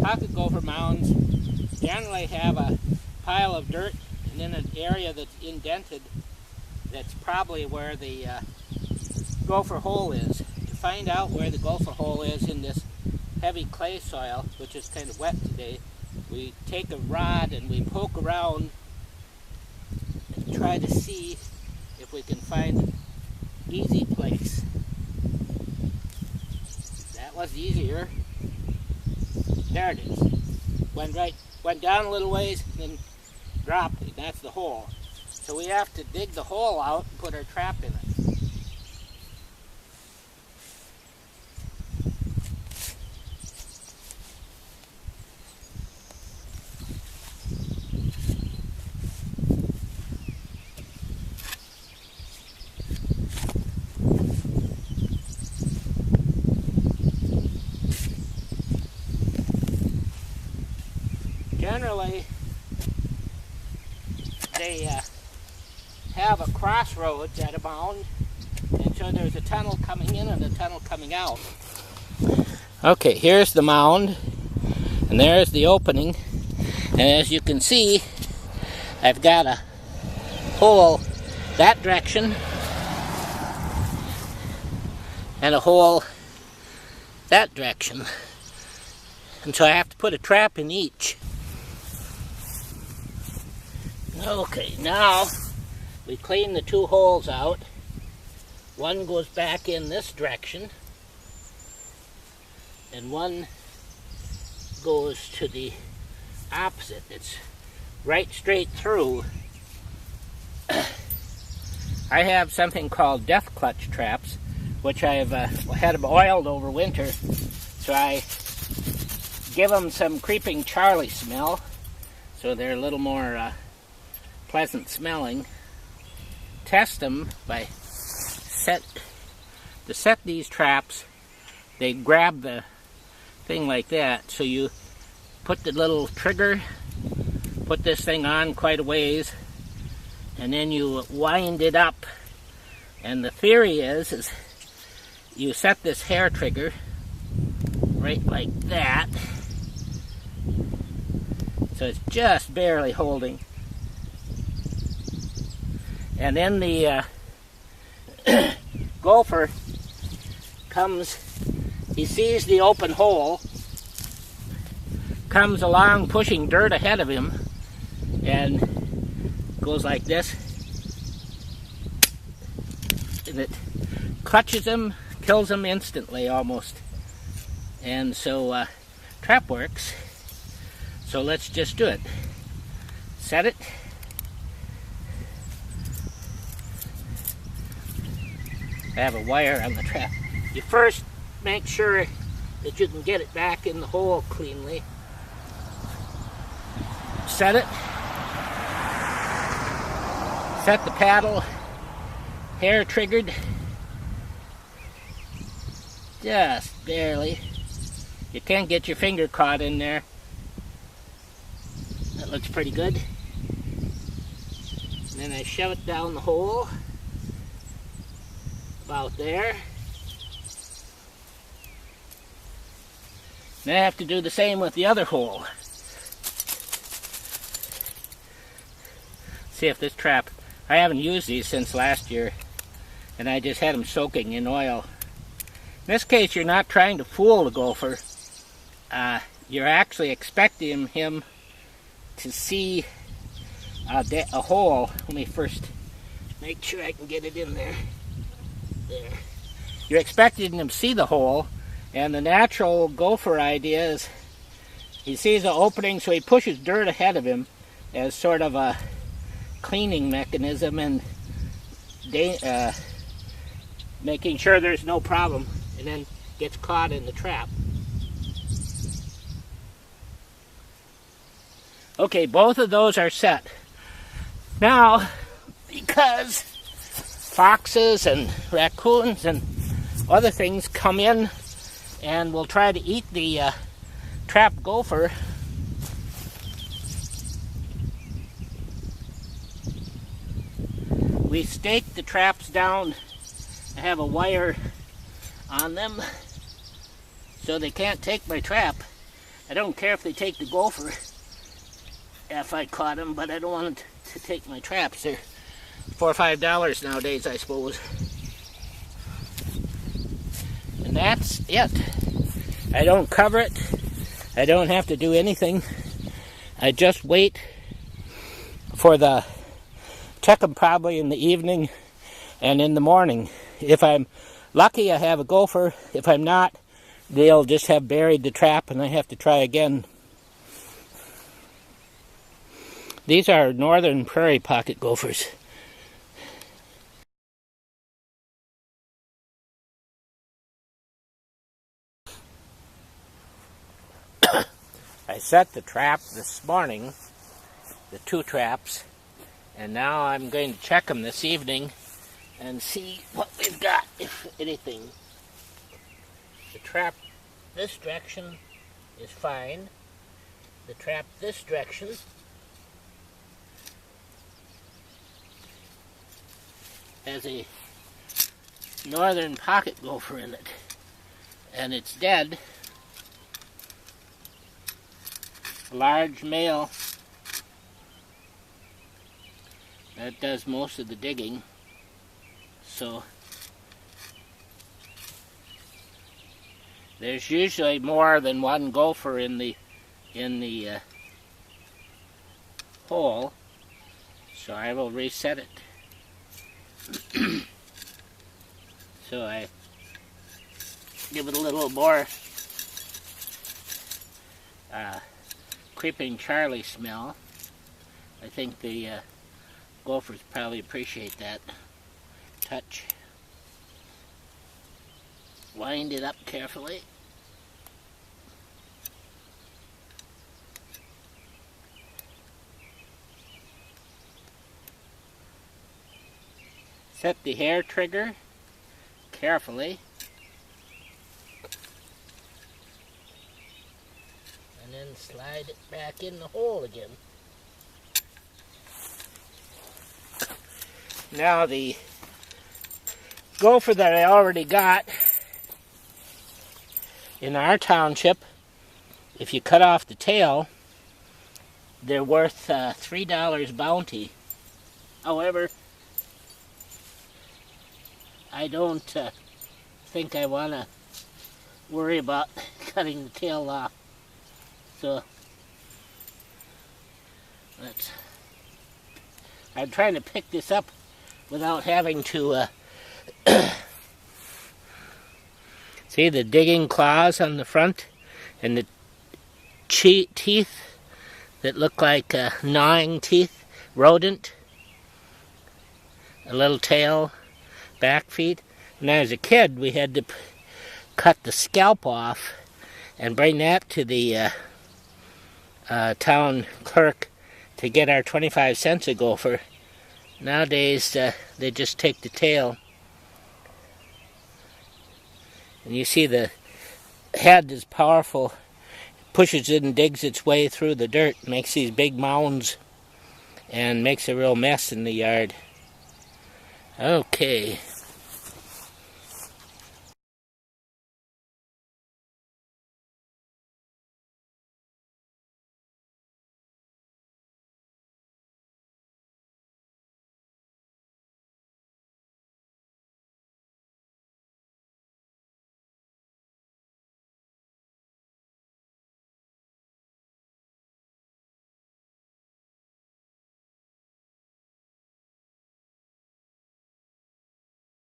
pocket gopher mounds generally have a pile of dirt and in an area that's indented. That's probably where the gopher hole is. To find out where the gopher hole is in this heavy clay soil, which is kind of wet today, we take a rod and we poke around and try to see if we can find an easy place. That was easier. There it is. Went down a little ways and then dropped it. That's the hole. So we have to dig the hole out and put our trap in it. Generally, they have a crossroads at a mound, and so there's a tunnel coming in and a tunnel coming out. Okay, here's the mound, and there's the opening, and as you can see, I've got a hole that direction, and a hole that direction, and so I have to put a trap in each. Okay, now we clean the two holes out. One goes back in this direction, and one goes to the opposite. It's right straight through. I have something called death clutch traps, which I've had them oiled over winter, so I give them some creeping Charlie smell, so they're a little more pleasant smelling. Test them by set these traps. They grab the thing like that, so you put the little trigger, put this thing on quite a ways, and then you wind it up. And the theory is you set this hair trigger right like that, so it's just barely holding. And then the gopher comes, he sees the open hole, comes along pushing dirt ahead of him, and goes like this, and it clutches him, kills him instantly almost. And so trap works. So let's just do it. Set it. I have a wire on the trap. You first make sure that you can get it back in the hole cleanly. Set it. Set the paddle. Hair triggered. Just barely. You can't get your finger caught in there. That looks pretty good. And then I shove it down the hole. About there. Then I have to do the same with the other hole. See if this trap, I haven't used these since last year, and I just had them soaking in oil. In this case, you're not trying to fool the gopher. You're actually expecting him to see a hole. Let me first make sure I can get it in there. There. You're expecting him to see the hole, and the natural gopher idea is he sees an opening, so he pushes dirt ahead of him as sort of a cleaning mechanism and making sure there's no problem, and then gets caught in the trap. Okay, both of those are set. Now, because foxes and raccoons and other things come in and will try to eat the trapped gopher, we stake the traps down. I have a wire on them so they can't take my trap. I don't care if they take the gopher if I caught them, but I don't want them to take my traps. They're $4 or $5 nowadays, I suppose. And that's it. I don't cover it. I don't have to do anything. I just wait for the, check them probably in the evening and in the morning. If I'm lucky, I have a gopher. If I'm not, they'll just have buried the trap and I have to try again. These are northern prairie pocket gophers. I set the trap this morning, the 2 traps, and now I'm going to check them this evening and see what we've got, if anything. The trap this direction is fine. The trap this direction has a northern pocket gopher in it, and it's dead. Large male that does most of the digging, so there's usually more than one gopher in the hole, so I will reset it. So I give it a little more creeping Charlie smell. I think the gophers probably appreciate that touch. Wind it up carefully. Set the hair trigger carefully. And then slide it back in the hole again. Now the gopher that I already got in our township, if you cut off the tail, they're worth $3 bounty. However, I don't think I want to worry about cutting the tail off. So I'm trying to pick this up without having to see the digging claws on the front and the teeth that look like gnawing teeth, rodent, a little tail, back feet. When I was a kid, we had to cut the scalp off and bring that to the town clerk to get our 25 cents a gopher. Nowadays, they just take the tail. And you see the head is powerful. It pushes it and digs its way through the dirt, makes these big mounds, and makes a real mess in the yard. Okay.